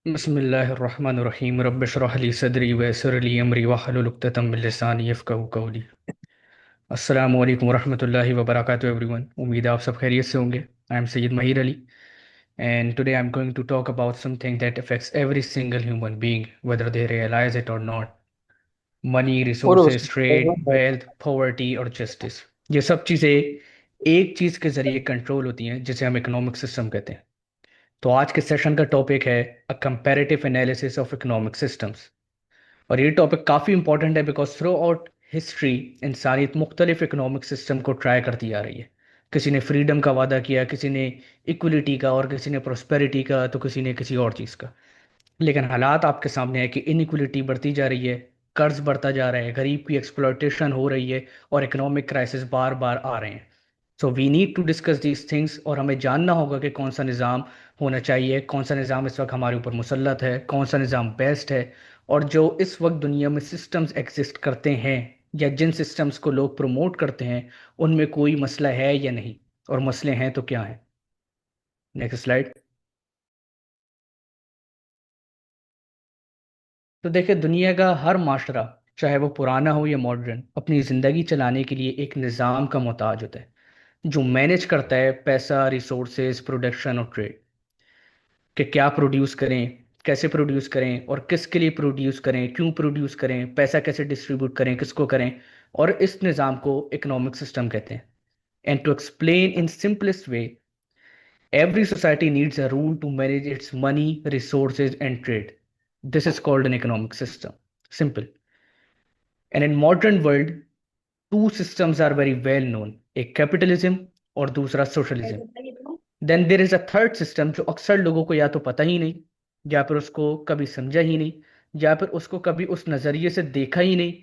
बिस्मिल्लाहिर्रहमानिर्रहीम रब्बिश रह ली सदरी वयस्सिर ली अमरी वहलुल उक़्दतम मिन लिसानी यफ़क़हू क़ौली। अस्सलामु अलैकुम वरहमतुल्लाहि वबरकातुहू एवरीवन। उम्मीद है आप सब खैरियत से होंगे। आई एम सैयद महिर Ali and today I'm going to talk about something that affects every single human being whether they realize it or not. Money, और resources, trade, उसमें wealth, poverty और justice। ये सब चीज़ें एक चीज़ के ज़रिए कंट्रोल होती हैं जिसे हम इकोनॉमिक सिस्टम कहते हैं। तो आज के सेशन का टॉपिक है अ comparative analysis of economic systems. और ये टॉपिक काफ़ी इंपॉर्टेंट है बिकॉज थ्रू आउट हिस्ट्री इंसानियत मुख्तलिफ इकोनॉमिक सिस्टम को ट्राई करती आ रही है। किसी ने फ्रीडम का वादा किया, किसी ने इक्वलिटी का, और किसी ने प्रोस्पेरिटी का, तो किसी ने किसी और चीज़ का। लेकिन हालात आपके सामने है कि इनइक्वलिटी बढ़ती जा रही है, कर्ज बढ़ता जा रहा है, गरीब की एक्सप्लॉयटेशन हो रही है, और इकोनॉमिक क्राइसिस बार बार आ रहे हैं। So we need to discuss these things, और हमें जानना होगा कि कौन सा निज़ाम होना चाहिए, कौन सा निज़ाम इस वक्त हमारे ऊपर मुसल्लत है, कौन सा निज़ाम बेस्ट है। और जो इस वक्त दुनिया में सिस्टम्स एग्जिस्ट करते हैं या जिन सिस्टम्स को लोग प्रमोट करते हैं, उनमें कोई मसला है या नहीं, और मसले हैं तो क्या हैं। Next slide. तो देखिए, दुनिया का हर माशरा, चाहे वो पुराना हो या मॉडर्न, अपनी ज़िंदगी चलाने के लिए एक निज़ाम का मोहताज होता है जो मैनेज करता है पैसा, रिसोर्सेज, प्रोडक्शन और ट्रेड। कि क्या प्रोड्यूस करें, कैसे प्रोड्यूस करें, और किसके लिए प्रोड्यूस करें, क्यों प्रोड्यूस करें, पैसा कैसे डिस्ट्रीब्यूट करें, किसको करें। और इस निज़ाम को इकोनॉमिक सिस्टम कहते हैं। And to explain in simplest way, every society needs a rule to manage its money, resources and trade. This is called an economic system. Simple. And in modern world, two systems are very well known, एक capitalism और दूसरा socialism. Then there is a third system जो अक्सर लोगों को या तो पता ही नहीं, या फिर उसको कभी समझा ही नहीं, या फिर उसको कभी उस नज़रिए से देखा ही नहीं,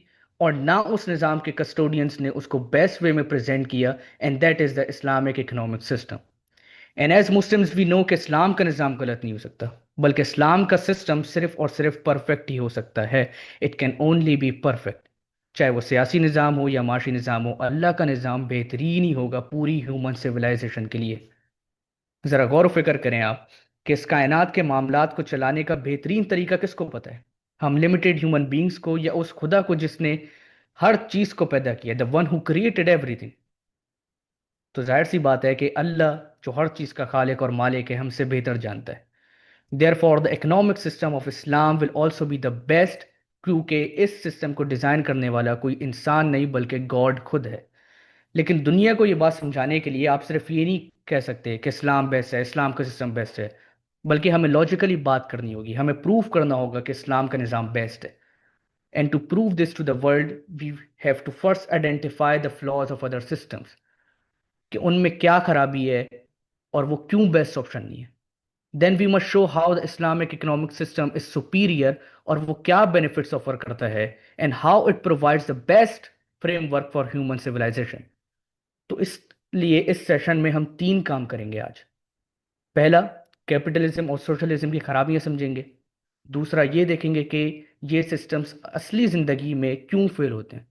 और ना उस निज़ाम के कस्टोडियंस ने उसको बेस्ट वे में प्रेजेंट किया। And that is the Islamic economic system. And as Muslims we know कि इस्लाम का निज़ाम गलत नहीं हो सकता, बल्कि इस्लाम का सिस्टम सिर्फ और सिर्फ परफेक्ट ही हो सकता है। It can only be perfect. चाहे वो सियासी निज़ाम हो या माशी निज़ाम हो, अल्लाह का निज़ाम बेहतरीन ही होगा पूरी ह्यूमन सिविलाइजेशन के लिए। ज़रा गौर फिक्र करें आप कि इस कायनात के मामलात को चलाने का बेहतरीन तरीका किसको पता है? हम लिमिटेड ह्यूमन बींग्स को, या उस खुदा को जिसने हर चीज़ को पैदा किया, the one who created everything? तो जाहिर सी बात है कि अल्लाह जो हर चीज़ का खालिक और मालिक है, हमसे बेहतर जानता है। Therefore the economic system of Islam will also be the best, क्योंकि इस सिस्टम को डिज़ाइन करने वाला कोई इंसान नहीं बल्कि गॉड खुद है। लेकिन दुनिया को ये बात समझाने के लिए आप सिर्फ ये नहीं कह सकते कि इस्लाम बेस्ट है, इस्लाम का सिस्टम बेस्ट है, बल्कि हमें लॉजिकली बात करनी होगी, हमें प्रूव करना होगा कि इस्लाम का निज़ाम बेस्ट है। And to prove this to the world, we have to first identify the flaws of other systems, कि उनमें क्या खराबी है और वो क्यों बेस्ट ऑप्शन नहीं है। Then we must show how the Islamic economic system is superior, और वो क्या बेनिफिट्स ऑफर करता है, and how it provides the best framework for human civilisation. तो इसलिए इस सेशन में हम तीन काम करेंगे आज। पहला, कैपिटलिज्म और सोशलिज्म की खराबियां समझेंगे। दूसरा, ये देखेंगे कि ये सिस्टम्स असली ज़िंदगी में क्यों फेल होते हैं,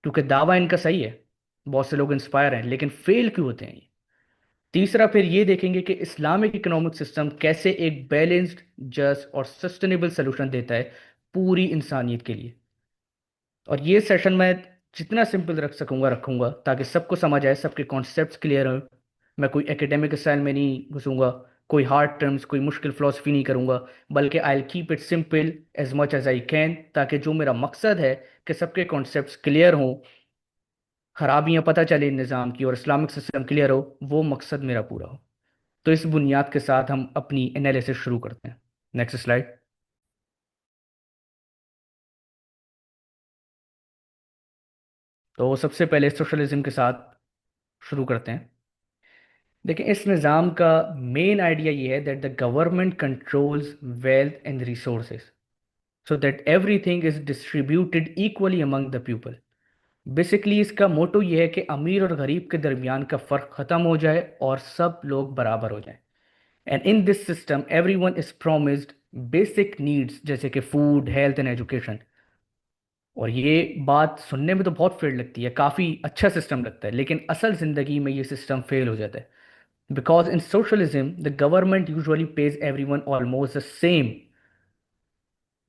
क्योंकि दावा इनका सही है, बहुत से लोग इंस्पायर हैं, लेकिन फेल क्यों होते हैं ये। तीसरा, फिर ये देखेंगे कि इस्लामिक इकोनॉमिक सिस्टम कैसे एक बैलेंस्ड, जस्ट और सस्टेनेबल सोल्यूशन देता है पूरी इंसानियत के लिए। और ये सेशन मैं जितना सिंपल रख सकूंगा रखूंगा, ताकि सबको समझ आए, सबके कॉन्सेप्ट्स क्लियर हो। मैं कोई एकेडमिक स्टाइल में नहीं घुसूंगा, कोई हार्ड टर्म्स, कोई मुश्किल फिलोसफी नहीं करूंगा, बल्कि I keep it simple as much as I can, ताकि जो मेरा मकसद है कि सबके कॉन्सेप्ट्स क्लियर हों, खराबियां पता चले निज़ाम की, और इस्लामिक सिस्टम क्लियर हो, वो मकसद मेरा पूरा हो। तो इस बुनियाद के साथ हम अपनी एनालिसिस शुरू करते हैं। Next slide. तो सबसे पहले सोशलिज्म के साथ शुरू करते हैं। देखिए, इस निज़ाम का मेन आइडिया ये है that the government controls wealth and resources, so that everything is distributed equally among the people. Basically इसका मोटो ये है कि अमीर और गरीब के दरमियान का फ़र्क ख़त्म हो जाए और सब लोग बराबर हो जाएं। And in this system everyone is promised basic needs, जैसे कि फूड, हेल्थ एंड एजुकेशन। और ये बात सुनने में तो बहुत फेयर लगती है, काफ़ी अच्छा सिस्टम लगता है, लेकिन असल ज़िंदगी में ये सिस्टम फेल हो जाता है। Because in socialism the government usually page everyone almost the same,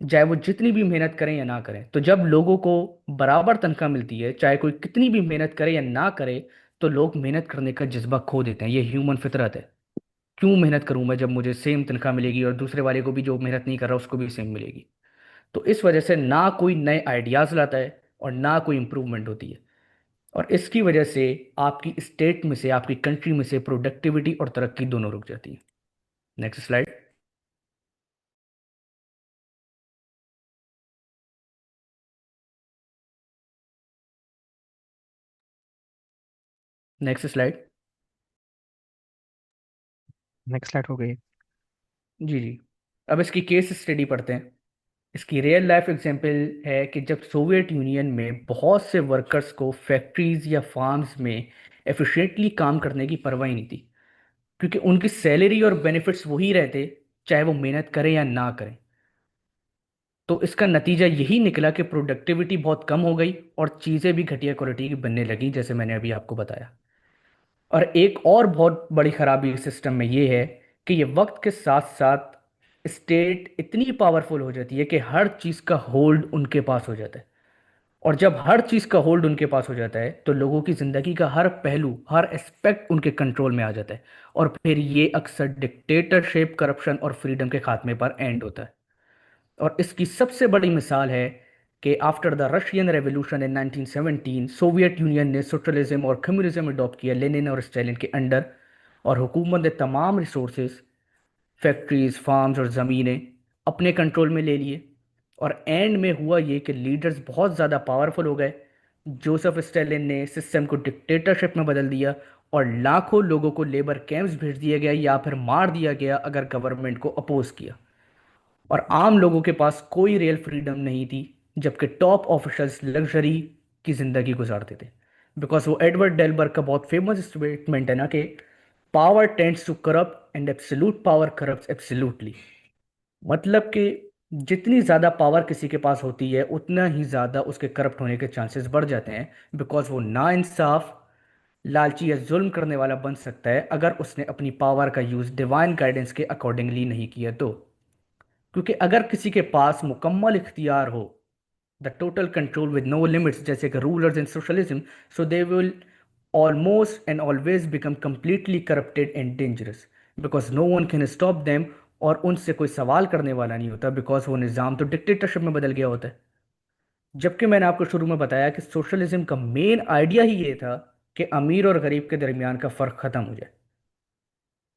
चाहे वो जितनी भी मेहनत करें या ना करें। तो जब लोगों को बराबर तनख्वाह मिलती है, चाहे कोई कितनी भी मेहनत करे या ना करे, तो लोग मेहनत करने का जज्बा खो देते हैं। ये ह्यूमन फितरत है। क्यों मेहनत करूं मैं जब मुझे सेम तनख्वाह मिलेगी और दूसरे वाले को भी, जो मेहनत नहीं कर रहा, उसको भी सेम मिलेगी। तो इस वजह से ना कोई नए आइडियाज लाता है और ना कोई इंप्रूवमेंट होती है। और इसकी वजह से आपकी स्टेट में से, आपकी कंट्री में से प्रोडक्टिविटी और तरक्की दोनों रुक जाती है। Next slide. Next slide. Next slide हो गई। जी जी। अब इसकी केस स्टडी पढ़ते हैं। इसकी रियल लाइफ एग्जांपल है कि जब सोवियत यूनियन में बहुत से वर्कर्स को फैक्ट्रीज या फार्म्स में एफिशिएंटली काम करने की परवाह ही नहीं थी, क्योंकि उनकी सैलरी और बेनिफिट्स वही रहते, चाहे वो मेहनत करें या ना करें। तो इसका नतीजा यही निकला कि प्रोडक्टिविटी बहुत कम हो गई और चीज़ें भी घटिया क्वालिटी की बनने लगी, जैसे मैंने अभी आपको बताया। और एक और बहुत बड़ी खराबी इस सिस्टम में ये है कि ये वक्त के साथ साथ स्टेट इतनी पावरफुल हो जाती है कि हर चीज़ का होल्ड उनके पास हो जाता है। और जब हर चीज़ का होल्ड उनके पास हो जाता है, तो लोगों की ज़िंदगी का हर पहलू, हर एस्पेक्ट उनके कंट्रोल में आ जाता है। और फिर ये अक्सर डिक्टेटरशिप, करप्शन और फ्रीडम के खात्मे पर एंड होता है। और इसकी सबसे बड़ी मिसाल है कि after the Russian revolution in 1917, Soviet union ने सोशलिज्म और कम्युनिज्म अडॉप्ट किया लेनिन और स्टालिन के अंडर। और हुकूमत ने तमाम रिसोर्सेज, फैक्ट्रीज, फार्म्स और ज़मीनें अपने कंट्रोल में ले लिए। और एंड में हुआ ये कि लीडर्स बहुत ज़्यादा पावरफुल हो गए। जोसेफ स्टालिन ने सिस्टम को डिक्टेटरशिप में बदल दिया और लाखों लोगों को लेबर कैंप्स भेज दिया गया या फिर मार दिया गया अगर गवर्नमेंट को अपोज किया। और आम लोगों के पास कोई रियल फ्रीडम नहीं थी, जबकि टॉप ऑफिशल्स लग्जरी की जिंदगी गुजारते थे। बिकॉज वो एडवर्ड डेलबर्ग का बहुत फेमस स्टेटमेंट है ना कि power tends to corrupt and absolute power corrupt absolutely. मतलब कि जितनी ज़्यादा पावर किसी के पास होती है, उतना ही ज़्यादा उसके करप्ट होने के चांसेस बढ़ जाते हैं। बिकॉज वो ना इंसाफ, लालची या जुल्म करने वाला बन सकता है अगर उसने अपनी पावर का यूज़ डिवाइन गाइडेंस के अकॉर्डिंगली नहीं किया तो। क्योंकि अगर किसी के पास मुकम्मल इख्तियार हो, the total control with no limits, जैसे कि rulers in socialism, so they will almost and always become completely corrupted and dangerous, because no one can stop them. और उनसे कोई सवाल करने वाला नहीं होता, बिकॉज वो निज़ाम तो डिक्टेटरशिप में बदल गया होता है। जबकि मैंने आपको शुरू में बताया कि सोशलिज्म का मेन आइडिया ही ये था कि अमीर और गरीब के दरमियान का फ़र्क ख़त्म हो जाए।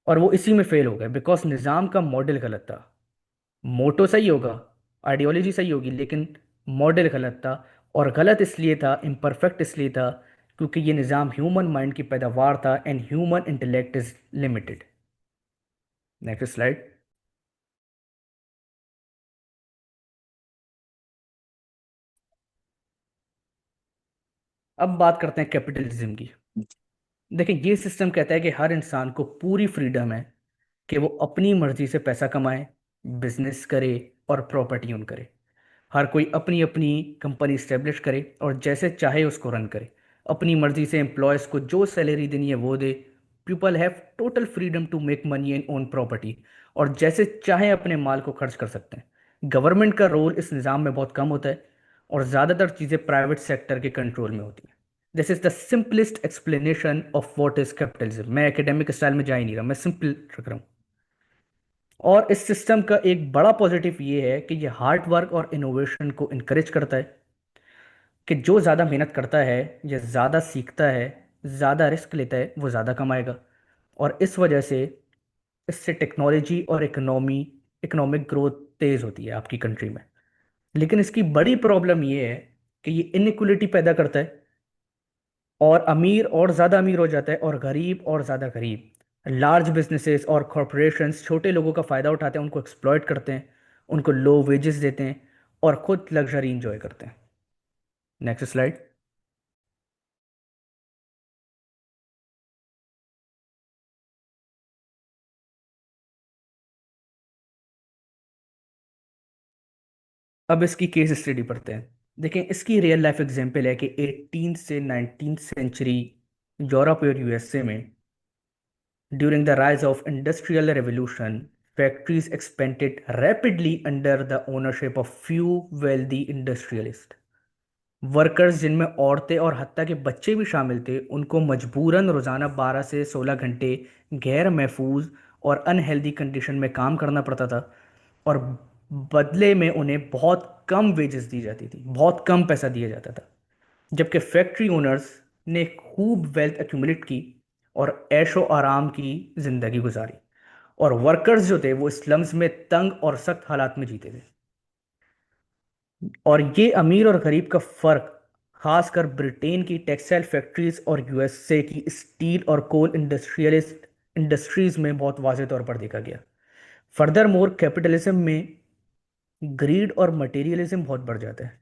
और वो इसी में फेल हो गए, बिकॉज निज़ाम का मॉडल गलत था। मोटो सही होगा, आइडियोलॉजी सही होगी, लेकिन मॉडल गलत था। और गलत इसलिए था, इम्परफेक्ट इसलिए था, क्योंकि ये निज़ाम ह्यूमन माइंड की पैदावार था and human intellect is limited. Next slide. अब बात करते हैं कैपिटलिज्म की। देखिए, ये सिस्टम कहता है कि हर इंसान को पूरी फ्रीडम है कि वो अपनी मर्जी से पैसा कमाए, बिजनेस करे और प्रॉपर्टी ओन करे। हर कोई अपनी अपनी कंपनी स्टेब्लिश करे और जैसे चाहे उसको रन करे। अपनी मर्जी से एम्प्लॉयज़ को जो सैलरी देनी है वो दे। People have total freedom to make money and own property. और जैसे चाहे अपने माल को खर्च कर सकते हैं। गवर्नमेंट का रोल इस निज़ाम में बहुत कम होता है और ज़्यादातर चीज़ें प्राइवेट सेक्टर के कंट्रोल में होती हैं। This is the simplest explanation of what is capitalism. मैं एकेडमिक स्टाइल में जा ही नहीं रहा, मैं सिंपल रख रहा हूँ। और इस सिस्टम का एक बड़ा पॉजिटिव ये है कि ये हार्ड वर्क और इनोवेशन को इनकरेज करता है। कि जो ज़्यादा मेहनत करता है, या ज़्यादा सीखता है, ज़्यादा रिस्क लेता है, वो ज़्यादा कमाएगा। और इस वजह से इससे टेक्नोलॉजी और इकोनॉमिक ग्रोथ तेज़ होती है आपकी कंट्री में। लेकिन इसकी बड़ी प्रॉब्लम ये है कि ये इनइक्वलिटी पैदा करता है। और अमीर और ज़्यादा अमीर हो जाता है और गरीब और ज़्यादा गरीब। लार्ज बिजनेसेस और कॉरपोरेशंस छोटे लोगों का फ़ायदा उठाते हैं, उनको एक्सप्लॉयट करते हैं, उनको लो वेजेस देते हैं और खुद लग्जरी इंजॉय करते हैं। Next slide. अब इसकी केस स्टडी पढ़ते हैं। देखें, इसकी रियल लाइफ एग्जांपल है कि 18 से 19 सेंचुरी यूरोप और यूएसए में during the rise of industrial revolution, factories expanded rapidly under the ownership of few wealthy industrialists. Workers जिनमें औरतें और हत्ता के बच्चे भी शामिल थे, उनको मजबूरन रोजाना 12 से 16 घंटे गैर महफूज और अनहेल्दी कंडीशन में काम करना पड़ता था। और बदले में उन्हें बहुत कम वेजेस दी जाती थी, बहुत कम पैसा दिया जाता था। जबकि फैक्ट्री ओनर्स ने खूब वेल्थ एक्यूमुलेट की और ऐशो आराम की जिंदगी गुजारी। और वर्कर्स जो थे वो स्लम्स में तंग और सख्त हालात में जीते थे। और ये अमीर और गरीब का फर्क खासकर ब्रिटेन की टेक्सटाइल फैक्ट्रीज और यूएसए की स्टील और कोल इंडस्ट्रियलिस्ट इंडस्ट्रीज में बहुत वाज़ेह तौर पर देखा गया। फर्दर मोर कैपिटलिज्म में ग्रीड और मटेरियलिज्म बहुत बढ़ जाता है,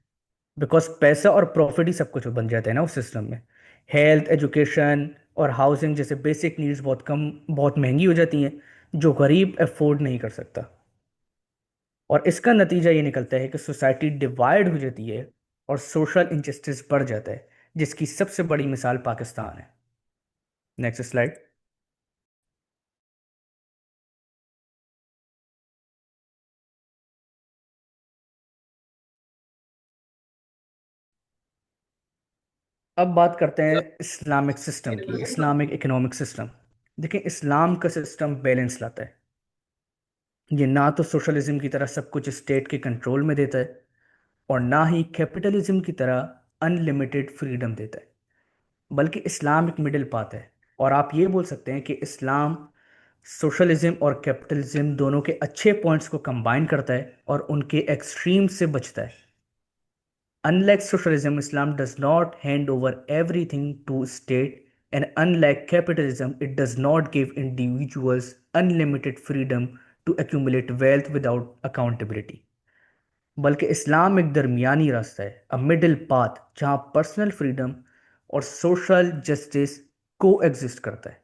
बिकॉज पैसा और प्रॉफिट ही सब कुछ बन जाता है ना उस सिस्टम में। हेल्थ, एजुकेशन और हाउसिंग जैसे बेसिक नीड्स बहुत महंगी हो जाती हैं, जो गरीब अफोर्ड नहीं कर सकता। और इसका नतीजा ये निकलता है कि सोसाइटी डिवाइड हो जाती है और सोशल इनजस्टिस बढ़ जाता है, जिसकी सबसे बड़ी मिसाल पाकिस्तान है। Next slide. अब बात करते हैं इस्लामिक सिस्टम की, इस्लामिक इकोनॉमिक सिस्टम। देखिए, इस्लाम का सिस्टम बैलेंस लाता है। ये ना तो सोशलिज्म की तरह सब कुछ स्टेट के कंट्रोल में देता है, और ना ही कैपिटलिज्म की तरह अनलिमिटेड फ्रीडम देता है, बल्कि इस्लाम एक मिडिल पाथ है। और आप ये बोल सकते हैं कि इस्लाम सोशलिज्म और कैपिटलिज्म दोनों के अच्छे पॉइंट्स को कंबाइन करता है और उनके एक्सट्रीम से बचता है। Unlike socialism, Islam does not hand over everything to state, and unlike capitalism, it does not give individuals unlimited freedom to accumulate wealth without accountability. बल्कि इस्लाम एक दरमियानी रास्ता है, अ मिडिल पाथ, जहाँ पर्सनल फ्रीडम और सोशल जस्टिस को exist करता है।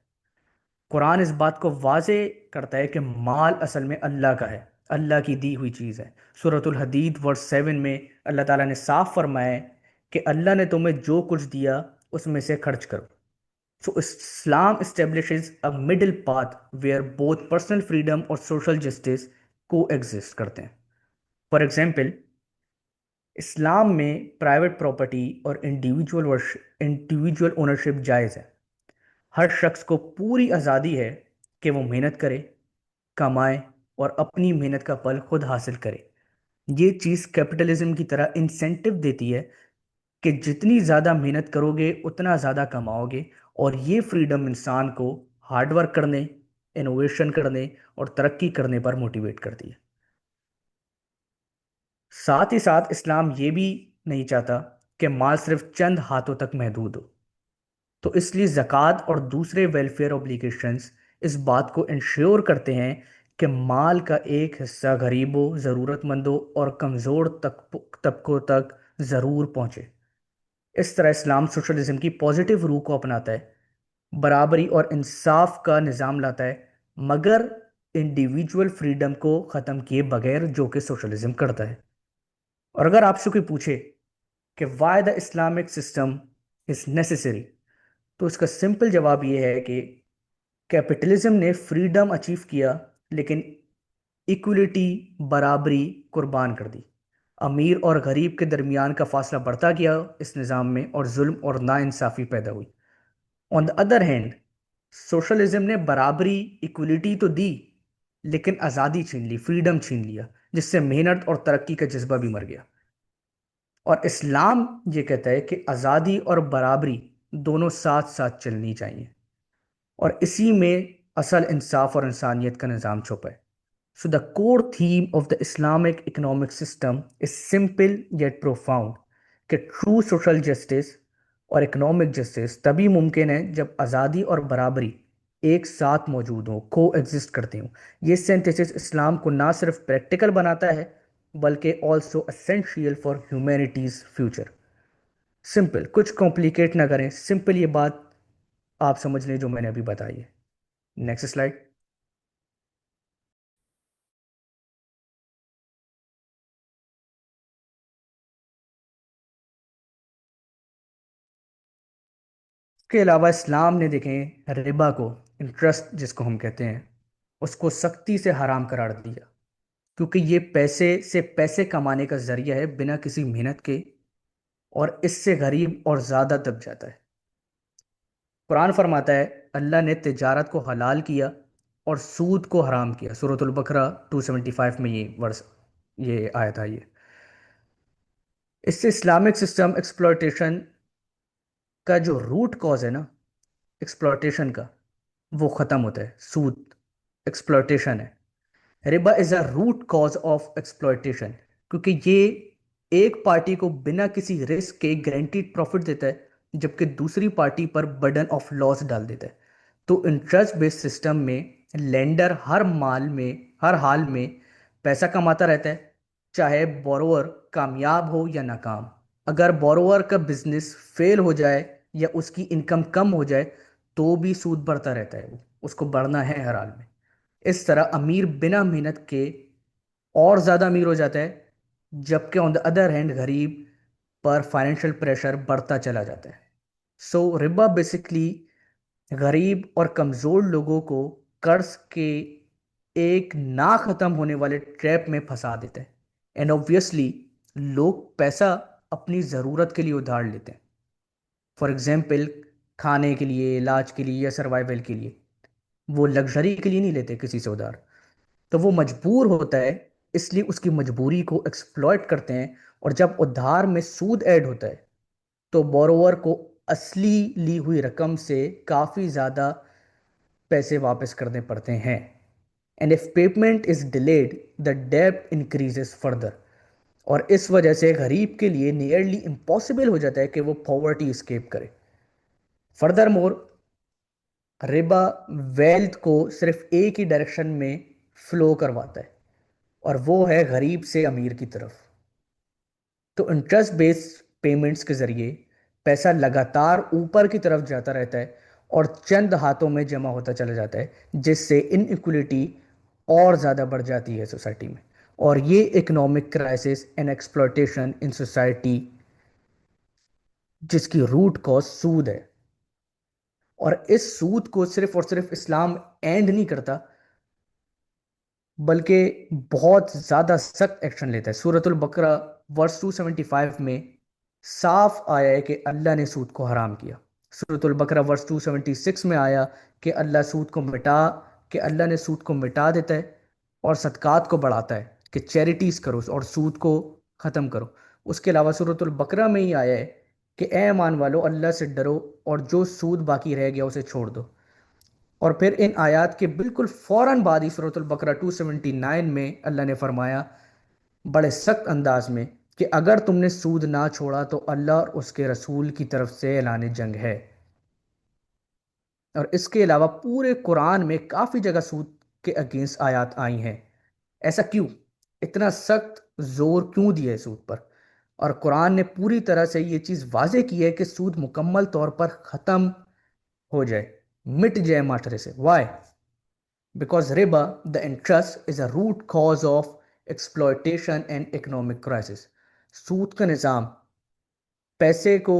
कुरान इस बात को वाजे करता है कि माल असल में अल्लाह का है, अल्लाह की दी हुई चीज़ है। सूरतुल हदीद वर्स 7 में अल्लाह ताला ने साफ फरमाया है कि अल्लाह ने तुम्हें जो कुछ दिया उसमें से खर्च करो। So Islam establishes a middle path where both personal freedom और सोशल जस्टिस को एग्जिस्ट करते हैं। फॉर एग्जाम्पल, इस्लाम में प्राइवेट प्रॉपर्टी और इंडिविजुअल ओनरशिप जायज़ है। हर शख्स को पूरी आज़ादी है कि वो मेहनत करे, कमाए और अपनी मेहनत का फल खुद हासिल करे। ये चीज़ कैपिटलिज्म की तरह इंसेंटिव देती है कि जितनी ज़्यादा मेहनत करोगे उतना ज़्यादा कमाओगे। और ये फ्रीडम इंसान को हार्डवर्क करने, इनोवेशन करने और तरक्की करने पर मोटिवेट करती है। साथ ही साथ इस्लाम ये भी नहीं चाहता कि माल सिर्फ चंद हाथों तक महदूद हो। तो इसलिए ज़कात और दूसरे वेलफेयर ऑब्लिगेशंस इस बात को इंश्योर करते हैं कि माल का एक हिस्सा गरीबों, ज़रूरतमंदों और कमज़ोर तबकों तक ज़रूर पहुंचे। इस तरह इस्लाम सोशलिज्म की पॉजिटिव रूह को अपनाता है, बराबरी और इंसाफ का निज़ाम लाता है, मगर इंडिविजुअल फ्रीडम को ख़त्म किए बगैर, जो कि सोशलिज्म करता है। और अगर आपसे कोई पूछे कि why the Islamic system is necessary, तो इसका सिंपल जवाब ये है कि कैपिटलिज्म ने फ्रीडम अचीव किया, लेकिन इक्वलिटी, बराबरी कुर्बान कर दी। अमीर और गरीब के दरमियान का फासला बढ़ता गया इस निज़ाम में, और जुल्म और नाइंसाफ़ी पैदा हुई। On the other hand, socialism ने बराबरी, इक्वलिटी तो दी, लेकिन आज़ादी छीन ली, फ्रीडम छीन लिया, जिससे मेहनत और तरक्की का जज्बा भी मर गया। और इस्लाम ये कहता है कि आज़ादी और बराबरी दोनों साथ साथ चलनी चाहिए, और इसी में असल इंसाफ और इंसानियत का निज़ाम छुपा है। So the core theme of the Islamic economic system is simple yet profound, कि ट्रू सोशल जस्टिस और इकोनॉमिक जस्टिस तभी मुमकिन है जब आज़ादी और बराबरी एक साथ मौजूद हो, को एग्जिस्ट करते हो। ये सिंथेसिस इस्लाम को ना सिर्फ प्रैक्टिकल बनाता है, बल्कि also essential for humanities future. Simple, कुछ कॉम्प्लिकेट ना करें, सिंपल ये बात आप समझ लें जो मैंने अभी बताई है। Next slide. इसके अलावा इस्लाम ने, देखें, रिबा को, इंटरेस्ट जिसको हम कहते हैं, उसको सख्ती से हराम करार दिया, क्योंकि ये पैसे से पैसे कमाने का जरिया है बिना किसी मेहनत के, और इससे गरीब और ज्यादा दब जाता है। कुरान फरमाता है, अल्लाह ने तिजारत को हलाल किया और सूद को हराम किया। सूरतुल बकरा 275 में ये वर्स, ये आयत है ये। इससे इस्लामिक सिस्टम एक्सप्लॉयटेशन का जो रूट कॉज है ना, एक्सप्लॉयटेशन का, वो खत्म होता है। सूद एक्सप्लॉयटेशन है। रिबा is a root cause of exploitation, क्योंकि ये एक पार्टी को बिना किसी रिस्क के गारंटीड प्रॉफिट देता है, जबकि दूसरी पार्टी पर बर्डन ऑफ लॉस डाल देता है। तो इंटरेस्ट बेस्ड सिस्टम में लेंडर हर हाल में पैसा कमाता रहता है, चाहे बोरोवर कामयाब हो या नाकाम। अगर बोरोवर का बिजनेस फेल हो जाए या उसकी इनकम कम हो जाए, तो भी सूद बढ़ता रहता है, उसको बढ़ना है हर हाल में। इस तरह अमीर बिना मेहनत के और ज्यादा अमीर हो जाता है, जबकि ऑन द अदर हैंड गरीब पर फाइनेंशियल प्रेशर बढ़ता चला जाता है। सो रिबा बेसिकली गरीब और कमजोर लोगों को कर्ज के एक ना खत्म होने वाले ट्रैप में फंसा देता है। एंड ऑब्वियसली लोग पैसा अपनी ज़रूरत के लिए उधार लेते हैं। फॉर एग्जाम्पल, खाने के लिए, इलाज के लिए या सर्वाइवल के लिए। वो लग्जरी के लिए नहीं लेते किसी से उधार। तो वो मजबूर होता है, इसलिए उसकी मजबूरी को एक्सप्लॉइट करते हैं। और जब उधार में सूद ऐड होता है, तो बोरोवर को असली ली हुई रकम से काफ़ी ज़्यादा पैसे वापस करने पड़ते हैं। And if payment is delayed, the डेब्ट इंक्रीजेस फर्दर। और इस वजह से गरीब के लिए नियरली इम्पॉसिबल हो जाता है कि वो पॉवर्टी स्केप करे। फर्दर मोर, रिबा वेल्थ को सिर्फ एक ही डायरेक्शन में फ्लो करवाता है, और वो है गरीब से अमीर की तरफ। तो इंटरेस्ट बेस्ड पेमेंट्स के जरिए पैसा लगातार ऊपर की तरफ जाता रहता है और चंद हाथों में जमा होता चला जाता है, जिससे इनइक्वलिटी और ज़्यादा बढ़ जाती है सोसाइटी में। और ये economic crisis and exploitation in society, जिसकी रूट कॉज सूद है। और इस सूद को सिर्फ और सिर्फ इस्लाम एंड नहीं करता, बल्कि बहुत ज़्यादा सख्त एक्शन लेता है। सूरतुल बकरा वर्स 275 में साफ आया है कि अल्लाह ने सूद को हराम किया। सूरतुल बकरा वर्स 276 में आया कि अल्लाह ने सूद को मिटा देता है और सदकात को बढ़ाता है, कि चैरिटीज़ करो और सूद को ख़त्म करो। उसके अलावा सूरतुल बकरा में ही आया है कि ए ईमान वालो, अल्लाह से डरो और जो सूद बाकी रह गया उसे छोड़ दो। और फिर इन आयत के बिल्कुल फौरन बाद ही सूरतुल बकरा 279 में अल्लाह ने फरमाया बड़े सख्त अंदाज में कि अगर तुमने सूद ना छोड़ा तो अल्लाह और उसके रसूल की तरफ से ऐलान जंग है। और इसके अलावा पूरे कुरान में काफ़ी जगह सूद के अगेंस्ट आयत आई हैं। ऐसा क्यों? इतना सख्त जोर क्यों दिया है सूद पर? और कुरान ने पूरी तरह से ये चीज़ वाजे की है कि सूद मुकम्मल तौर पर ख़त्म हो जाए, मिट जाए माशरे से। Y? Because riba, the interest, is a root cause of exploitation and economic crisis. सूद का निज़ाम पैसे को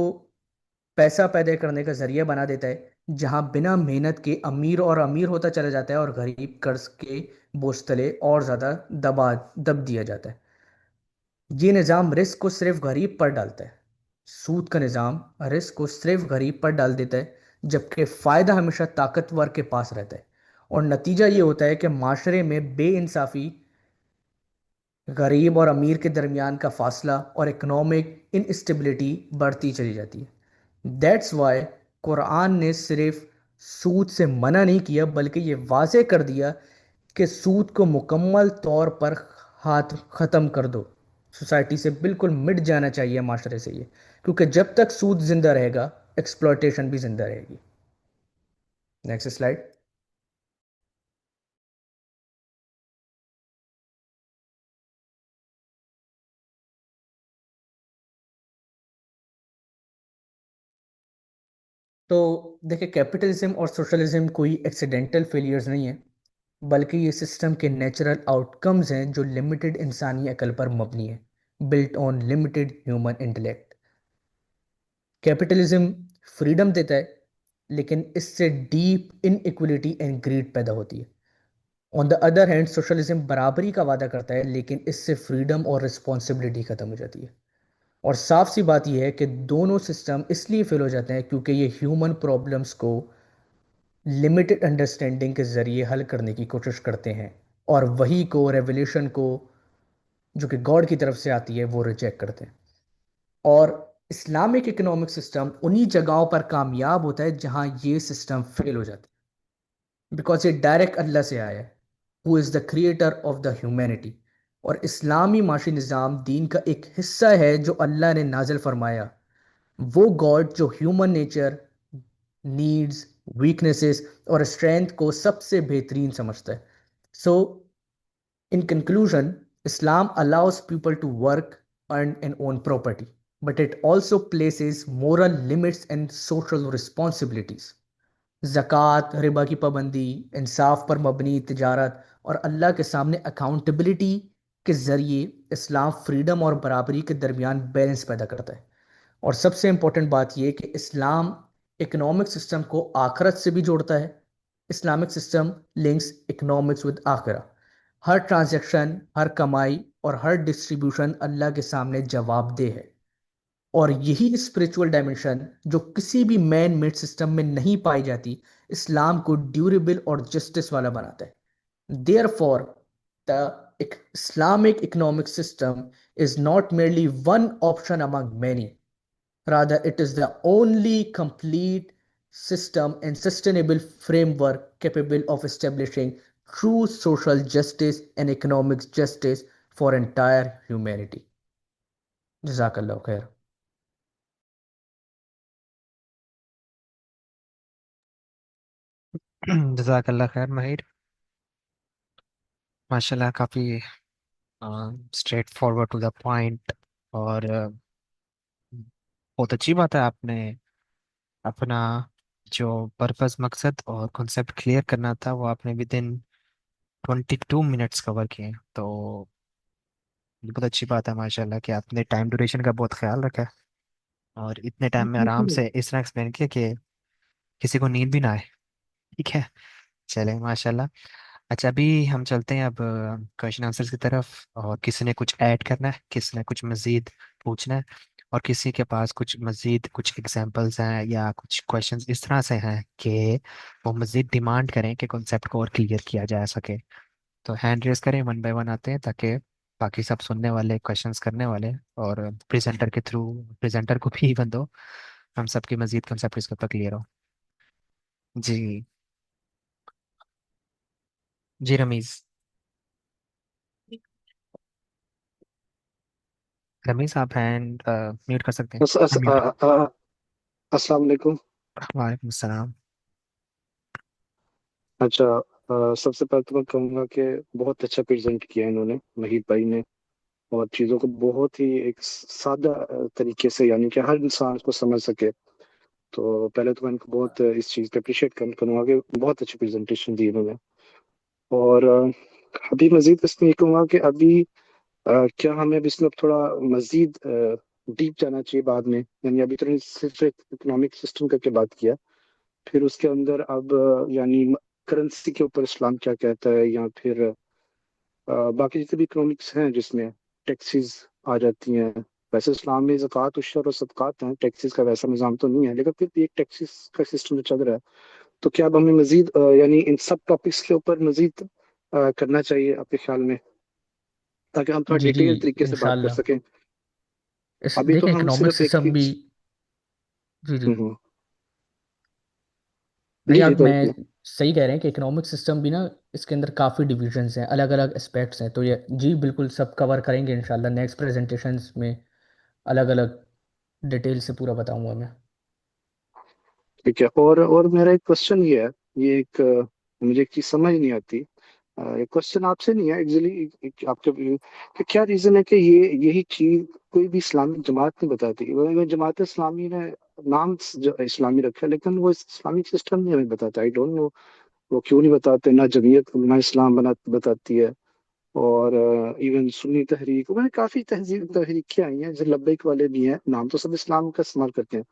पैसा पैदा करने का जरिया बना देता है, जहां बिना मेहनत के अमीर और अमीर होता चला जाता है और गरीब कर्ज के बोझ तले और ज़्यादा दब दिया जाता है। ये निज़ाम रिस्क को सिर्फ गरीब पर डालता है। सूद का निज़ाम रिस्क को सिर्फ गरीब पर डाल देता है, जबकि फ़ायदा हमेशा ताकतवर के पास रहता है। और नतीजा ये होता है कि माशरे में बेइंसाफ़ी, गरीब और अमीर के दरमियान का फासला और इकोनॉमिक इनस्टेबिलिटी बढ़ती चली जाती है। दैट्स वाई कुरान ने सिर्फ सूद से मना नहीं किया, बल्कि ये वाजे कर दिया कि सूद को मुकम्मल तौर पर हाथ ख़त्म कर दो। सोसाइटी से बिल्कुल मिट जाना चाहिए, माशरे से ये। क्योंकि जब तक सूद जिंदा रहेगा, एक्सप्लॉयटेशन भी जिंदा रहेगी। Next slide. तो देखिए, कैपिटलिज्म और सोशलिज्म कोई एक्सीडेंटल फेलियर्स नहीं है, बल्कि ये सिस्टम के नेचुरल आउटकम्स हैं जो लिमिटेड इंसानी अकल पर मबनी है, built on limited human intellect. Capitalism freedom देता है, लेकिन इससे डीप इनइक्वलिटी एंड ग्रीड पैदा होती है। On the other hand socialism बराबरी का वादा करता है, लेकिन इससे फ्रीडम और रिस्पॉन्सिबिलिटी खत्म हो जाती है। और साफ सी बात यह है कि दोनों सिस्टम इसलिए फेल हो जाते हैं क्योंकि ये ह्यूमन प्रॉब्लम्स को लिमिटेड अंडरस्टैंडिंग के जरिए हल करने की कोशिश करते हैं, और वही को रेवोल्यूशन को जो कि गॉड की तरफ से आती है वो रिजेक्ट करते हैं। और इस्लामिक इकोनॉमिक सिस्टम उन्हीं जगहों पर कामयाब होता है जहां ये सिस्टम फेल हो जाता है, बिकॉज ये डायरेक्ट अल्लाह से आया है, who is the creator of the humanity. और इस्लामी माशी निज़ाम दीन का एक हिस्सा है जो अल्लाह ने नाजिल फरमाया। वो गॉड जो ह्यूमन नेचर, नीड्स, वीकनेसेस और स्ट्रेंथ को सबसे बेहतरीन समझता है। सो in conclusion, Islam allows people to work, earn, and own property, but it also places moral limits and social responsibilities. ज़कात, रिबा की पाबंदी, इंसाफ पर मबनी तिजारत और अल्लाह के सामने अकाउंटेबिलिटी के ज़रिए इस्लाम फ्रीडम और बराबरी के दरमियान बैलेंस पैदा करता है। और सबसे इंपॉर्टेंट बात यह कि इस्लाम इकोनॉमिक सिस्टम को आखरत से भी जोड़ता है। Islamic system links economics with आखिरा। हर ट्रांजैक्शन, हर कमाई और हर डिस्ट्रीब्यूशन अल्लाह के सामने जवाबदेह है। और यही स्पिरिचुअल डायमेंशन जो किसी भी मैन मेड सिस्टम में नहीं पाई जाती, इस्लाम को ड्यूरेबल और जस्टिस वाला बनाता है। Therefore the Islamic economic system is not merely one option among many. Rather, it is the only complete system and sustainable framework capable of establishing true social justice and economic justice for entire humanity. Jazakallah khair. जज़ाकल्लाह खैर माहिर। माशाल्लाह काफ़ी straightforward to the point. और बहुत अच्छी बात है, आपने अपना जो पर्पस, मकसद और कॉन्सेप्ट क्लियर करना था वो आपने विद इन 22 मिनट्स कवर किए। तो ये बहुत अच्छी बात है माशाल्लाह कि आपने टाइम ड्यूरेशन का बहुत ख्याल रखा है और इतने टाइम में आराम से इस तरह एक्सप्लेन किया कि किसी को नींद भी ना आए। ठीक है, चले माशाल्लाह। अच्छा, अभी हम चलते हैं अब क्वेश्चन आंसर्स की तरफ। और किसी ने कुछ ऐड करना है, किसी ने कुछ मज़ीद पूछना है, और किसी के पास कुछ मज़ीद कुछ एग्जांपल्स हैं या कुछ क्वेश्चंस इस तरह से हैं कि वो मज़ीद डिमांड करें कि कॉन्सेप्ट को और क्लियर किया जा सके, तो हैंड रेस करें, वन बाय वन आते हैं ताकि बाकी सब सुनने वाले, क्वेश्चंस करने वाले और प्रेजेंटर के थ्रू, प्रेजेंटर को भी इवन दो, हम सबकी मज़ीद कॉन्सेप्ट इसके ऊपर क्लियर हो। जी। जी रमीज़, रमीज़ आप हैंड म्यूट कर सकते हैं। अस, अस, आ, अनम्यूट। आ, अस्सलाम वालेकुम। वालेकुम सलाम। अच्छा, सबसे पहले तो मैं कहूँगा कि बहुत अच्छा प्रेजेंट किया इन्होंने, वहीद भाई ने। और चीज़ों को बहुत ही एक सादा तरीके से, यानी कि हर इंसान को समझ सके। तो पहले तो मैं इनको बहुत इस चीज़ पे अप्रिशिएट करूँगा कि बहुत अच्छी प्रेजेंटेशन दी इन्होंने। और अभी मजीद इसमें ये कहूँगा कि अभी क्या हमें अब इसमें थोड़ा मजीद डीप जाना चाहिए बाद में। यानी अभी तो सिर्फ एक इकोनॉमिक सिस्टम करके बात किया, फिर उसके अंदर अब यानी करेंसी के ऊपर इस्लाम क्या कहता है, या फिर बाकी जितने भी इकोनॉमिक्स हैं जिसमें टैक्सेस आ जाती हैं। वैसे इस्लाम में ज़कात, उशर और सदक़ात हैं, टैक्सेस का वैसा निज़ाम तो नहीं है, लेकिन फिर भी एक टैक्सेस का सिस्टम जो चल रहा है। तो क्या अब हमें मजीद यानी इन सब टॉपिक्स के ऊपर मजीद करना चाहिए आपके ख्याल में, ताकि हम थोड़ा जी जी, डिटेल तरीके से बात कर इंशाल्लाह। सकें। इस अभी तो देखें हम इकोनॉमिक सिर्फ एक सिस्टम भी। जी जी। हम्म। नहीं, जी जी, आप तो मैं सही कह रहे हैं कि इकोनॉमिक सिस्टम भी ना, इसके अंदर काफ़ी डिविजन्स हैं, अलग अलग एस्पेक्ट्स हैं। तो ये जी बिल्कुल सब कवर करेंगे इंशाल्लाह नेक्स्ट प्रेजेंटेशंस में, अलग अलग डिटेल से पूरा बताऊंगा मैं। ठीक है। और मेरा एक क्वेश्चन ये है, ये एक मुझे एक चीज समझ नहीं आती। ये क्वेश्चन आपसे नहीं है एक्चुअली, आपके कि क्या रीजन है कि ये यही चीज कोई भी इस्लामिक जमात नहीं बताती। वो जमात इस्लामी ने नाम इस्लामी रखा है, लेकिन वो इस्लामिक सिस्टम नहीं हमें बताता। आई डोंट नो वो क्यों नहीं बताते। ना जमीयत ना इस्लाम बताती है। और इवन सुन्नी तहरीक, मैंने काफी तहजीब तहरीकें आई हैं, जो लब्बैक वाले भी हैं, नाम तो सब इस्लाम का इस्तेमाल करते हैं।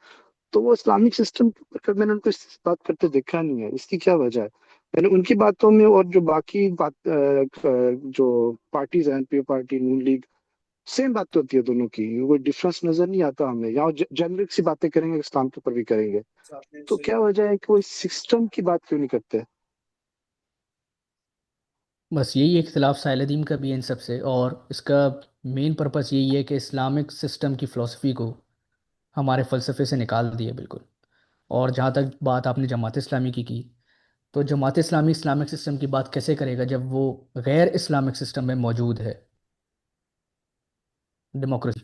तो वो इस्लामिक सिस्टम पर मैंने उनको इस बात करते देखा नहीं है। इसकी क्या वजह है? यानी उनकी बातों में और जो बाकी बात जो पार्टीज हैं, पी पार्टी, नून लीग, सेम बात तो होती है दोनों की, कोई डिफरेंस नजर नहीं आता हमें। या जेनरिक सी बातें करेंगे, इस्लाम के ऊपर भी करेंगे, तो क्या वजह है कि वो सिस्टम की बात क्यों नहीं करते? बस यही इख्तिलाफ साइलदीम का भी है इन सब से, और इसका मेन पर्पस यही है कि इस्लामिक सिस्टम की फ़िलासफ़ी को हमारे फ़लसफ़े से निकाल दिया बिल्कुल। और जहाँ तक बात आपने जमात इस्लामी की तो जमात इस्लामी इस्लामिक सिस्टम की बात कैसे करेगा जब वो गैर इस्लामिक सिस्टम में मौजूद है, डेमोक्रेसी।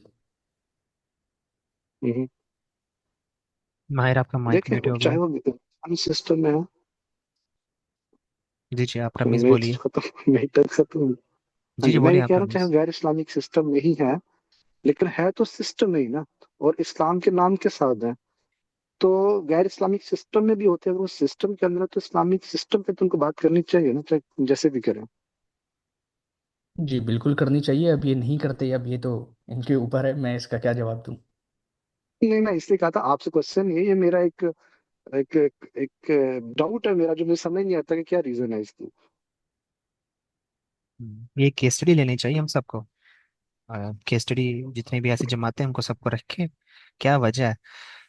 हम्म। माहिर आपका माइक म्यूट देखें, हो चाहे गया। वो सिस्टम में है। जी जी, आप सुनो, रमीज मेरी बोलिए। तो खत्म, मेरी तो खत्म। हाँ जी जी, जी, मैं बोलिए ये आप कह रहा हूँ, चाहे रमीज। गैर इस्लामिक सिस्टम में ही है, लेकिन है तो सिस्टम में ही ना। और इस्लाम के नाम के साथ है, तो गैर इस्लामिक सिस्टम में भी होते हैं। अगर वो सिस्टम के अंदर है, तो इस्लामिक सिस्टम पे तुमको बात करनी चाहिए ना, चाहे जैसे भी करें। जी बिल्कुल करनी चाहिए, अब ये नहीं करते, अब ये तो इनके ऊपर है, मैं इसका क्या जवाब दूं। नहीं, मैं इसलिए कहा था आपसे, क्वेश्चन नहीं है ये, मेरा एक एक डाउट है मेरा, जो मुझे समझ नहीं आता कि क्या रीजन है इसकी। ये केस स्टडी लेनी चाहिए हम सबको। केस स्टडी, जितनी भी ऐसी जमातें हैं उनको सबको रखे, क्या वजह है,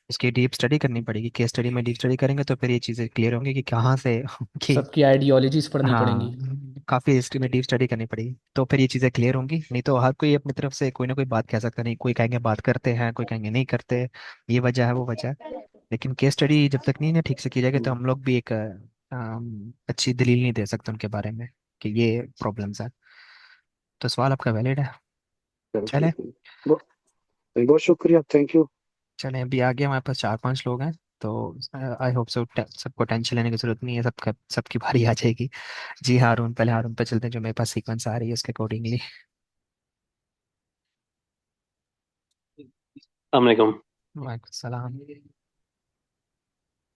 इसकी डीप स्टडी करनी पड़ेगी। केस स्टडी में डीप स्टडी करेंगे तो फिर ये चीज़ें क्लियर होंगी कि कहाँ से कि सबकी आइडियोलॉजीज पढ़नी हाँ, पड़ेंगी। काफ़ी हिस्ट्री में डीप स्टडी करनी पड़ेगी, तो फिर ये चीज़ें क्लियर होंगी। नहीं तो हर कोई अपनी तरफ से कोई ना कोई बात कह सकता नहीं, कोई कहेंगे बात करते हैं, कोई कहेंगे नहीं करते, ये वजह है वो वजह है। लेकिन केस स्टडी जब तक नहीं ना ठीक से की जाएगी तो हम्म, हम लोग भी एक अच्छी दलील नहीं दे सकते उनके बारे में कि ये प्रॉब्लम्स है। तो सवाल आपका वैलिड है। चलो चले। ठीक है। बहुत बहुत शुक्रिया, थैंक यू। चले, अभी आगे हमारे पास 4-5 लोग हैं, तो आई होप सो सबको टेंशन लेने की जरूरत नहीं है, सबका सबकी बारी आ जाएगी। जी हारून, पहले हारून पे चलते हैं, जो मेरे पास सीक्वेंस आ रही है उसके अकॉर्डिंगली। अस्सलाम। वालेकुम सलाम।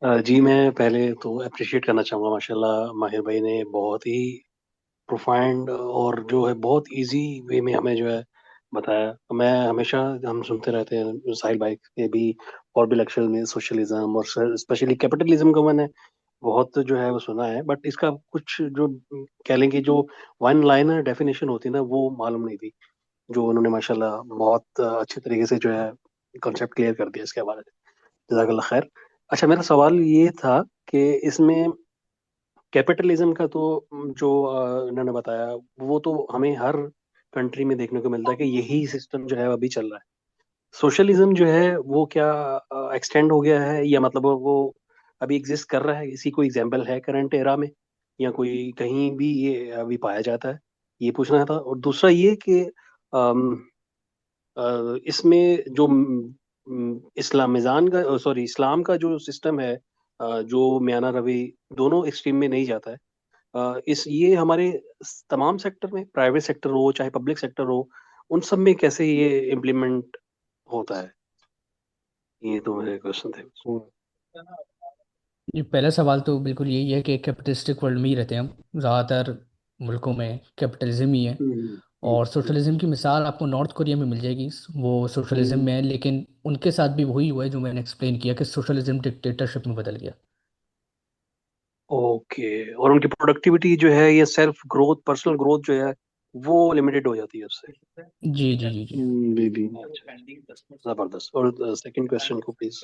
जी, मैं पहले तो अप्रिशिएट करना चाहूँगा, माशाल्लाह माहिर भाई ने बहुत ही प्रोफाइंड और जो है बहुत इजी वे में हमें जो है बताया। मैं हमेशा, हम सुनते रहते हैं साहिल भाई के भी और भी लेक्चर में सोशलिज्म और स्पेशली कैपिटलिज्म का मैंने बहुत जो है वो सुना है, बट इसका कुछ जो कह लेंगे जो वन लाइनर डेफिनेशन होती है ना, वो मालूम नहीं थी, जो उन्होंने माशाल्लाह बहुत अच्छे तरीके से जो है कॉन्सेप्ट क्लियर कर दिया इसके हवाले से। जज़ाकल्लाह खैर। अच्छा, मेरा सवाल ये था कि इसमें कैपिटलिज्म का तो जो इन्होंने बताया, वो तो हमें हर कंट्री में देखने को मिलता है कि यही सिस्टम जो है अभी चल रहा है। सोशलिज्म जो है वो क्या एक्सटेंड हो गया है, या मतलब वो अभी एग्जिस्ट कर रहा है, इसी कोई एग्जाम्पल है करंट एरा में, या कोई कहीं भी ये अभी पाया जाता है? ये पूछना था। और दूसरा ये कि इसमें जो इस्लामिजान का, सॉरी, इस्लाम का जो सिस्टम है, जो म्याना रवि दोनों एक्सट्रीम में नहीं जाता है, इस ये हमारे तमाम सेक्टर में, प्राइवेट सेक्टर हो चाहे पब्लिक सेक्टर हो, उन सब में कैसे ये इम्प्लीमेंट होता है? ये तो मेरे क्वेश्चन थे। हम्म, ये पहला सवाल तो बिल्कुल यही है कि कैपिटलिस्टिक वर्ल्ड में ही रहते हैं हम, ज़्यादातर मुल्कों में कैपिटलिज्म ही है। हम्म, और हम्म, सोशलिज्म की मिसाल आपको नॉर्थ कोरिया में मिल जाएगी, वो सोशलिज्म हम्म। में है, लेकिन उनके साथ भी वही हुआ है जो मैंने एक्सप्लेन किया कि सोशलिज्म डिक्टेटरशिप में बदल गया। ओके। और उनकी प्रोडक्टिविटी जो है, ये सेल्फ ग्रोथ, पर्सनल ग्रोथ जो है, वो लिमिटेड हो जाती है उससे। जी जी जी जी। बेबी। अच्छा, जबरदस्त। और सेकंड क्वेश्चन को प्लीज।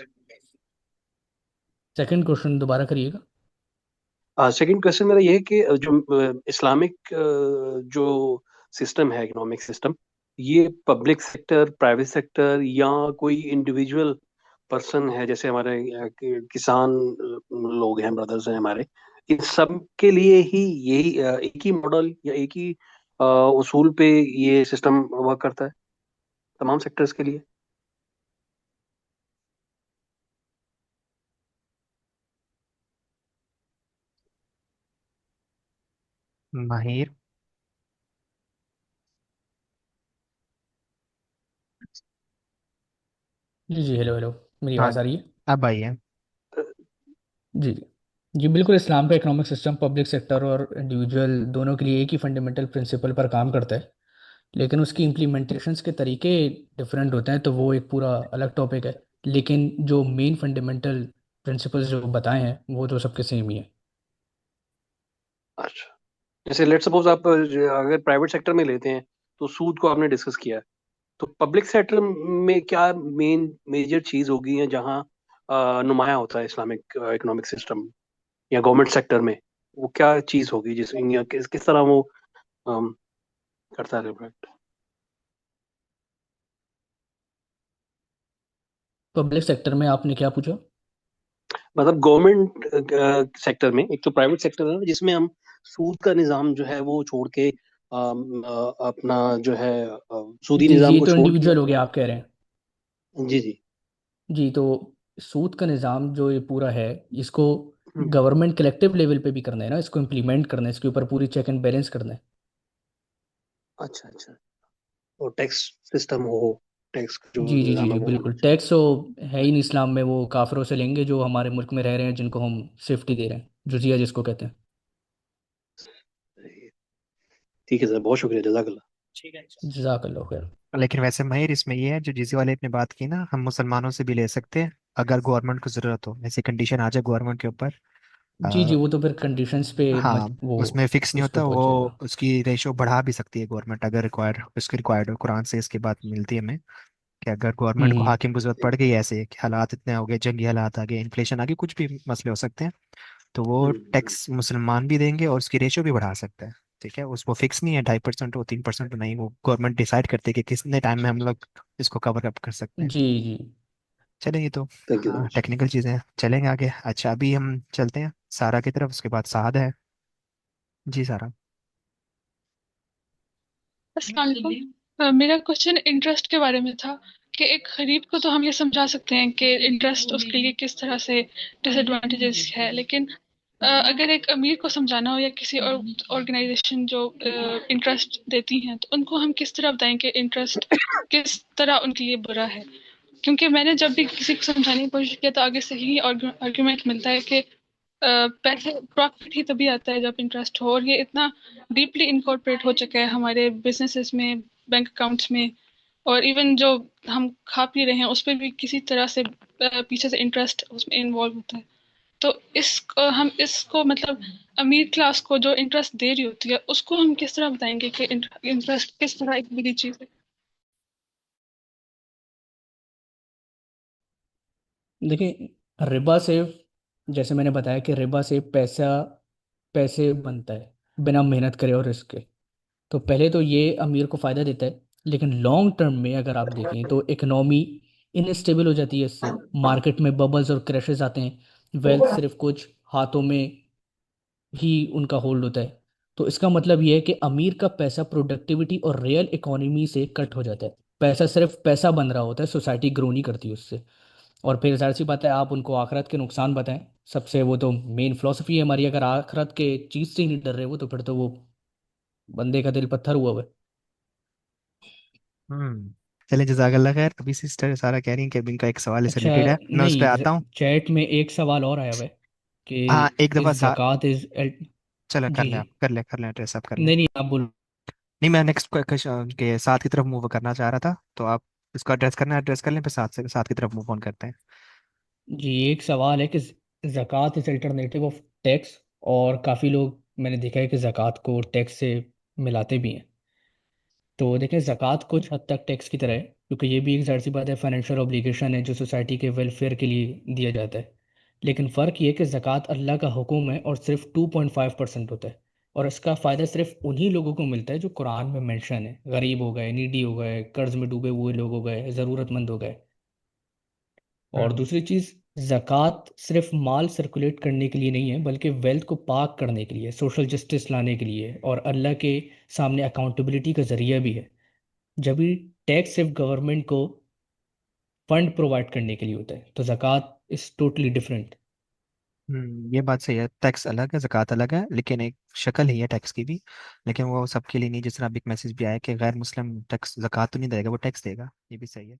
सेकंड क्वेश्चन दोबारा करिएगा। सेकंड क्वेश्चन मेरा ये है कि जो इस्लामिक जो सिस्टम है, इकोनॉमिक सिस्टम, ये पब्लिक सेक्टर, प्राइवेट सेक्टर, या कोई इंडिविजुअल पर्सन है, जैसे हमारे किसान लोग हैं, ब्रदर्स हैं हमारे, इन सब के लिए ही यही एक ही मॉडल या एक ही उसूल पे ये सिस्टम वर्क करता है तमाम सेक्टर्स के लिए? माहिर। जी जी, हेलो हेलो, मेरी हाँ, आवाज़ आ रही है? अब आइए। जी जी। जी बिल्कुल, इस्लाम का इकोनॉमिक सिस्टम पब्लिक सेक्टर और इंडिविजुअल दोनों के लिए एक ही फंडामेंटल प्रिंसिपल पर काम करता है, लेकिन उसकी इम्प्लीमेंटेशंस के तरीके डिफरेंट होते हैं, तो वो एक पूरा अलग टॉपिक है। लेकिन जो मेन फंडामेंटल प्रिंसिपल्स जो बताए हैं वो तो सबके सेम ही है। अच्छा, जैसे लेट सपोज आप अगर प्राइवेट सेक्टर में लेते हैं तो सूद को आपने डिस्कस किया है, तो पब्लिक सेक्टर में क्या मेजर चीज होगी है जहाँ नुमाया होता है इस्लामिक इकोनॉमिक सिस्टम, या गवर्नमेंट सेक्टर में वो क्या चीज होगी जिस या किस तरह वो अम, करता है रिफ्लेक्ट? पब्लिक सेक्टर में आपने क्या पूछा? मतलब गवर्नमेंट सेक्टर में एक तो प्राइवेट सेक्टर है ना, जिसमें हम सूद का निजाम जो है वो छोड़ के अपना जो है सूदी जी जी, निजाम ये को तो छोड़ के। इंडिविजुअल हो गया आप कह रहे हैं। जी जी। जी, तो सूद का निज़ाम जो ये पूरा है, इसको हम्म, गवर्नमेंट कलेक्टिव लेवल पे भी करना है ना, इसको इम्प्लीमेंट करना है, इसके ऊपर पूरी चेक एंड बैलेंस करना है। अच्छा अच्छा। और टैक्स सिस्टम हो, टैक्स का जो जी जी जी निजाम है जी, वो होना बिल्कुल। चाहिए। टैक्स तो है ही नहीं इस्लाम में, वो काफिरों से लेंगे जो हमारे मुल्क में रह रहे हैं, जिनको हम सेफ्टी दे रहे हैं, जुजिया जिसको कहते हैं। ठीक है सर, बहुत शुक्रिया, जजाकल्ला। जज़ाकल्लाह खैर। लेकिन वैसे माहिर इसमें ये है, जो जिज़े वाले ने बात की ना, हम मुसलमानों से भी ले सकते हैं अगर गवर्नमेंट को जरूरत हो, ऐसी कंडीशन आ जाए गवर्नमेंट के ऊपर। जी जी, वो तो फिर कंडीशंस पे हाँ, वो उसमें फिक्स नहीं उसको होता वो, पहुंच जाएगा। उसकी रेशो बढ़ा भी सकती है गवर्नमेंट अगर रिक्वायर्ड, उसकी रिक्वायर्ड हो। कुरान से इसकी बात मिलती है हमें कि अगर गवर्नमेंट को, हम्म। हाकिम को जरूरत पड़ गई, ऐसे कि हालात इतने हो गए, जंगी हालात आ गए, इन्फ्लेशन आ गई, कुछ भी मसले हो सकते हैं, तो वो हम्म, टैक्स मुसलमान भी देंगे और उसकी रेशो भी बढ़ा सकते हैं। ठीक है, उसको फिक्स नहीं है 2.5% हो 3% हो, नहीं, वो गवर्नमेंट डिसाइड करती है कि कितने टाइम में हम लोग इसको कवर अप कर सकते हैं। जी जी। चलें, ये तो thank you so much. Technical चीज़ें हैं, चलेंगे आगे। अच्छा, अभी हम चलते हैं सारा की तरफ, उसके बाद साद है। जी सारा। अस्सलाम वालेकुम। मेरा क्वेश्चन इंटरेस्ट के बारे में था कि एक गरीब को तो हम ये समझा सकते हैं कि इंटरेस्ट उसके लिए किस तरह से डिसएडवांटेजेस है, लेकिन अगर एक अमीर को समझाना हो या किसी और ऑर्गेनाइजेशन जो इंटरेस्ट देती हैं, तो उनको हम किस तरह बताएं कि इंटरेस्ट किस तरह उनके लिए बुरा है। क्योंकि मैंने जब भी किसी को समझाने की कोशिश किया तो आगे से ही आर्गुमेंट मिलता है कि पैसे प्रॉफिट ही तभी आता है जब इंटरेस्ट हो, और ये इतना डीपली इनकॉर्पोरेट हो चुका है हमारे बिजनेसेस में, बैंक अकाउंट्स में, और इवन जो हम खा पी रहे हैं उस पर भी किसी तरह से पीछे से इंटरेस्ट उसमें इन्वॉल्व होता है। तो हम इसको मतलब अमीर क्लास को जो इंटरेस्ट दे रही होती है उसको हम किस तरह बताएंगे कि इंटरेस्ट किस तरह एक बुरी चीज है। देखिए, रिबा से, जैसे मैंने बताया कि रिबा से पैसे बनता है बिना मेहनत करे और रिस्क के। तो पहले तो ये अमीर को फ़ायदा देता है, लेकिन लॉन्ग टर्म में अगर आप देखें तो इकोनॉमी इनस्टेबल हो जाती है इससे। मार्केट में बबल्स और क्रैशेस आते हैं, वेल्थ सिर्फ कुछ हाथों में ही उनका होल्ड होता है। तो इसका मतलब ये है कि अमीर का पैसा प्रोडक्टिविटी और रियल इकोनॉमी से कट हो जाता है। पैसा सिर्फ पैसा बन रहा होता है, सोसाइटी ग्रो नहीं करती उससे। और फिर जाहिर सी बात है, आप उनको आखिरत के नुकसान बताएं। सबसे वो तो मेन फिलोसफी है हमारी, अगर आखिरत के चीज़ से ही नहीं डर रहे वो, तो फिर तो वो बंदे का दिल पत्थर हुआ हुआ है। हम्म। चलें, जज़ाकल्लाह खैर। अभी सिस्टर सारा कह रही हैं कि अभी इनका एक सवाल इससे अच्छा, रिलेटेड है, मैं उस पर नहीं, आता हूँ। चैट में एक सवाल और आया हुआ है कि हाँ, एक दफ़ा इस जक़ात इज। चलो कर जी लें, जी। आप कर लें, कर लें, ड्रेस आप कर लें। नहीं नहीं, आप बोलो। नहीं, मैं नेक्स्ट के साथ की तरफ मूव करना चाह रहा था, तो आप इसको एड्रेस करना है, एड्रेस कर लें, फिर साथ की तरफ मूव ऑन करते हैं। जी, एक सवाल है कि ज़कात इज अल्टरनेटिव ऑफ टैक्स, और काफ़ी लोग मैंने देखा है कि ज़कात को टैक्स से मिलाते भी हैं। तो देखें, ज़कात कुछ हद तक टैक्स की तरह है, क्योंकि ये भी एक जाहिर सी बात है, फाइनेंशियल ऑब्लिगेशन है जो सोसाइटी के वेलफेयर के लिए दिया जाता है। लेकिन फ़र्क ये है कि ज़कात अल्लाह का हुक्म है और सिर्फ 2.5% होता है। और इसका फ़ायदा सिर्फ उन्हीं लोगों को मिलता है जो कुरान में मेंशन है, गरीब हो गए, नीडी हो गए, कर्ज में डूबे हुए लोग हो गए, ज़रूरतमंद हो गए। और हम्म। दूसरी चीज़, ज़कात सिर्फ माल सर्कुलेट करने के लिए नहीं है, बल्कि वेल्थ को पाक करने के लिए, सोशल जस्टिस लाने के लिए, और अल्लाह के सामने अकाउंटेबिलिटी का जरिया भी है। जब भी टैक्स सिर्फ गवर्नमेंट को फंड प्रोवाइड करने के लिए होता है, तो ज़कात इज़ टोटली डिफरेंट। ये बात सही है, टैक्स अलग है, ज़कात अलग है, लेकिन एक शक्ल ही है टैक्स की भी। लेकिन वो सबके लिए नहीं, जिस तरह अभी एक मैसेज भी आया कि गैर मुस्लिम टैक्स ज़कात तो नहीं देगा, वो टैक्स देगा, ये भी सही है।